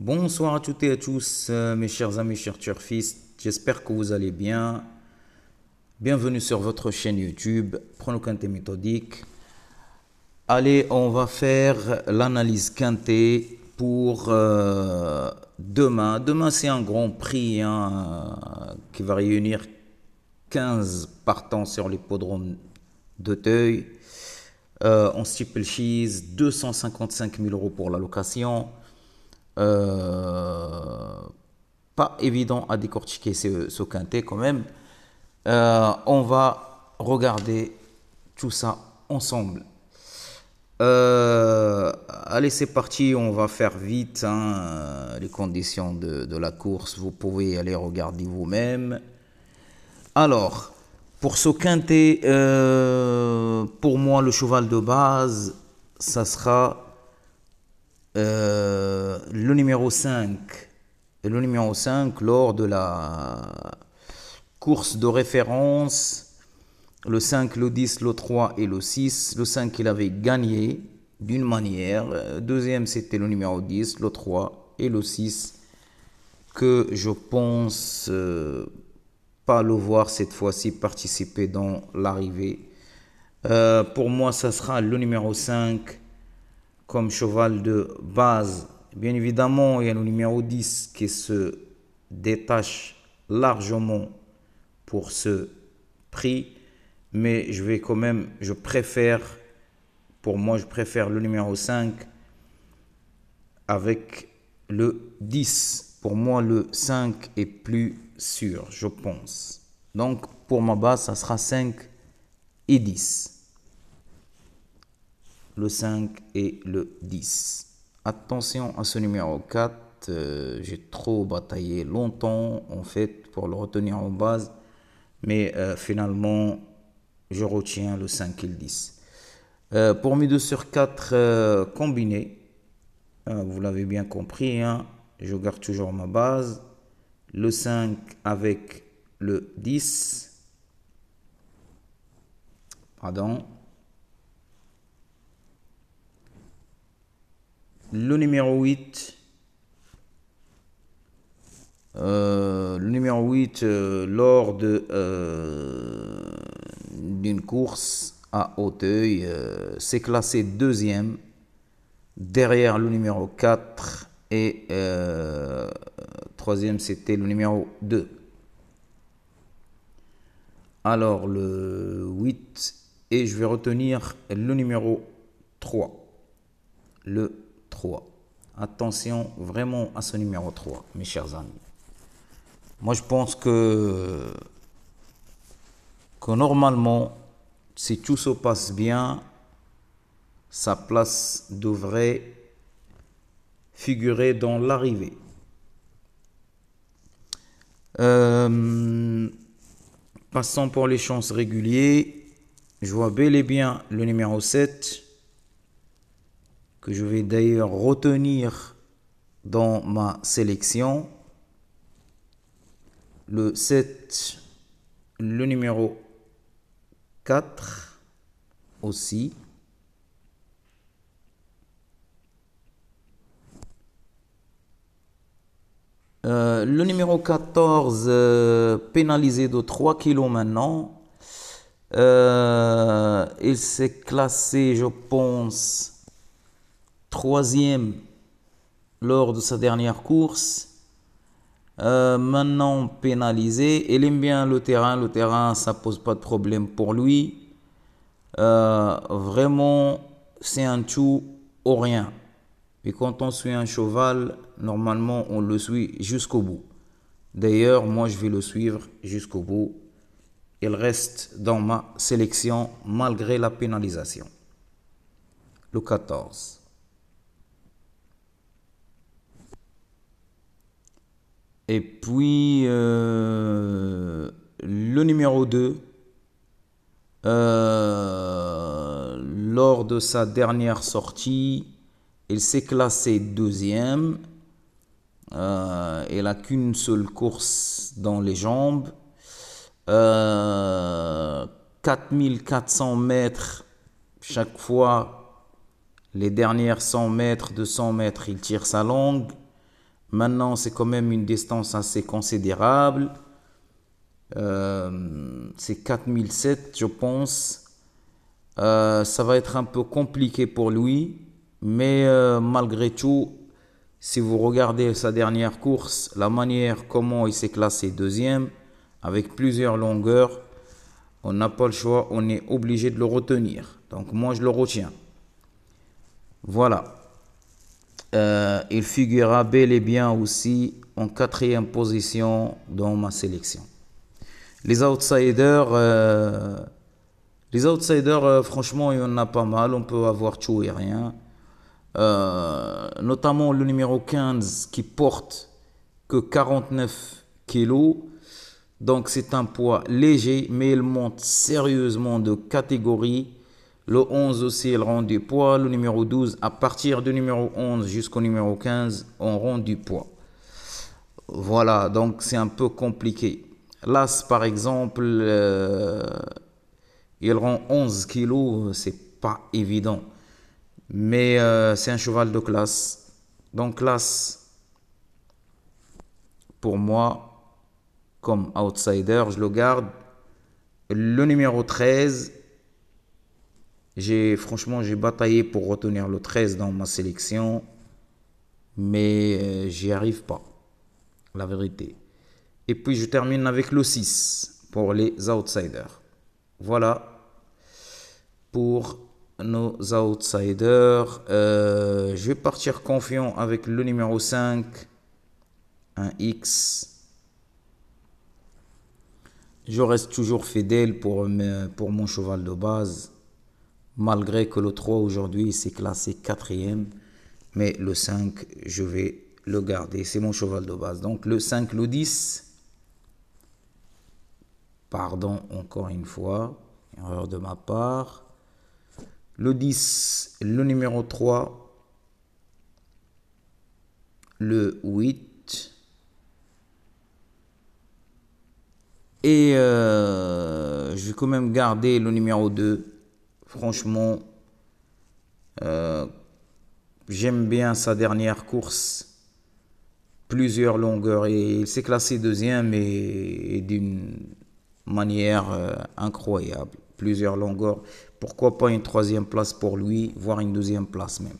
Bonsoir à toutes et à tous, mes chers amis, chers turfistes. J'espère que vous allez bien. Bienvenue sur votre chaîne YouTube, Prono Quintet méthodique. Allez, on va faire l'analyse quintet pour demain. Demain, c'est un grand prix qui va réunir 15 partants sur l'hippodrome d'Auteuil. En steeple cheese, 255 000 euros pour la location. Pas évident à décortiquer ce quintet quand même. On va regarder tout ça ensemble. Allez, c'est parti, on va faire vite les conditions de la course. Vous pouvez aller regarder vous-même. Alors, pour ce quintet, pour moi, le cheval de base, ça sera le numéro 5. Et le numéro 5 lors de la course de référence. Le 5, le 10, le 3 et le 6. Le 5, il avait gagné d'une manière. Deuxième, c'était le numéro 10, le 3 et le 6. Que je pense pas le voir cette fois-ci participer dans l'arrivée. Pour moi, ça sera le numéro 5 comme cheval de base. Bien évidemment, il y a le numéro 10 qui se détache largement pour ce prix. Mais je vais quand même, pour moi, je préfère le numéro 5 avec le 10. Pour moi, le 5 est plus sûr, je pense. Donc, pour ma base, ça sera 5 et 10. Le 5 et le 10. Attention à ce numéro 4. J'ai trop bataillé longtemps, en fait, pour le retenir en base. Mais finalement, je retiens le 5 et le 10. Pour mes 2 sur 4 combinés, vous l'avez bien compris, je garde toujours ma base. Le 5 avec le 10. Pardon. Le numéro 8. Lors d'une course à Auteuil, s'est classé deuxième derrière le numéro 4 et troisième c'était le numéro 2. Alors le 8 et je vais retenir le numéro 3. Le 3. Attention vraiment à ce numéro 3, mes chers amis. Moi, je pense que normalement, si tout se passe bien, sa place devrait figurer dans l'arrivée. Passons pour les chances réguliers. Je vois bel et bien le numéro 7, que je vais d'ailleurs retenir dans ma sélection. Le 7, le numéro 4 aussi. Le numéro 14, pénalisé de 3 kilos maintenant. Il s'est classé, je pense, troisième lors de sa dernière course. Maintenant pénalisé. Il aime bien le terrain, ça pose pas de problème pour lui. Vraiment, c'est un tout ou rien. Et quand on suit un cheval, normalement, on le suit jusqu'au bout. D'ailleurs, moi, je vais le suivre jusqu'au bout. Il reste dans ma sélection malgré la pénalisation. Le 14. Et puis, le numéro 2, lors de sa dernière sortie, il s'est classé deuxième. Il n'a qu'une seule course dans les jambes. 4400 mètres chaque fois. Les dernières 100 mètres, 200 mètres, il tire sa langue. Maintenant, c'est quand même une distance assez considérable. C'est 4007, je pense. Ça va être un peu compliqué pour lui. Mais malgré tout, si vous regardez sa dernière course, la manière comment il s'est classé deuxième, avec plusieurs longueurs, on n'a pas le choix, on est obligé de le retenir. Donc moi, je le retiens. Voilà. Il figurera bel et bien aussi en 4e position dans ma sélection. Les outsiders, franchement, il y en a pas mal. On peut avoir tout et rien. Notamment le numéro 15 qui porte que 49 kilos. Donc c'est un poids léger, mais il monte sérieusement de catégorie. Le 11 aussi, il rend du poids. Le numéro 12, à partir du numéro 11 jusqu'au numéro 15, on rend du poids. Voilà, donc c'est un peu compliqué. L'As, par exemple, il rend 11 kilos, c'est pas évident. Mais c'est un cheval de classe. Donc l'As, pour moi, comme outsider, je le garde. Le numéro 13, franchement, j'ai bataillé pour retenir le 13 dans ma sélection, mais j'y arrive pas, la vérité. Et puis je termine avec le 6 pour les outsiders. Voilà pour nos outsiders. Je vais partir confiant avec le numéro 5, un X. Je reste toujours fidèle pour mon cheval de base. Malgré que le 3 aujourd'hui s'est classé 4e. Mais le 5, je vais le garder. C'est mon cheval de base. Donc le 5, le 10. Pardon encore une fois. Erreur de ma part. Le 10, le numéro 3. Le 8. Et je vais quand même garder le numéro 2. Franchement, j'aime bien sa dernière course. Plusieurs longueurs. Et il s'est classé deuxième et d'une manière incroyable. Plusieurs longueurs. Pourquoi pas une 3e place pour lui, voire une 2e place même.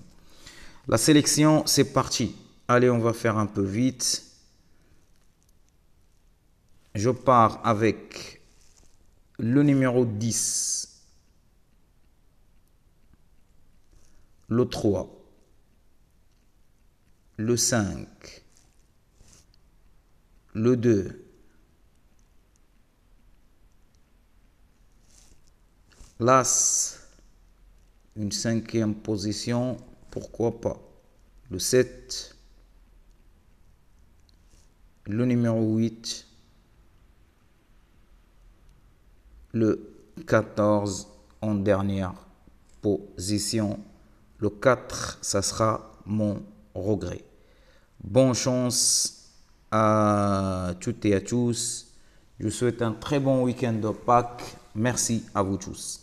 La sélection, c'est parti. Allez, on va faire un peu vite. Je pars avec le numéro 10. Le 3, le 5, le 2, l'As, une 5e position, pourquoi pas, le 7, le numéro 8, le 14 en dernière position. Le 4, ça sera mon regret. Bonne chance à toutes et à tous. Je vous souhaite un très bon week-end de Pâques. Merci à vous tous.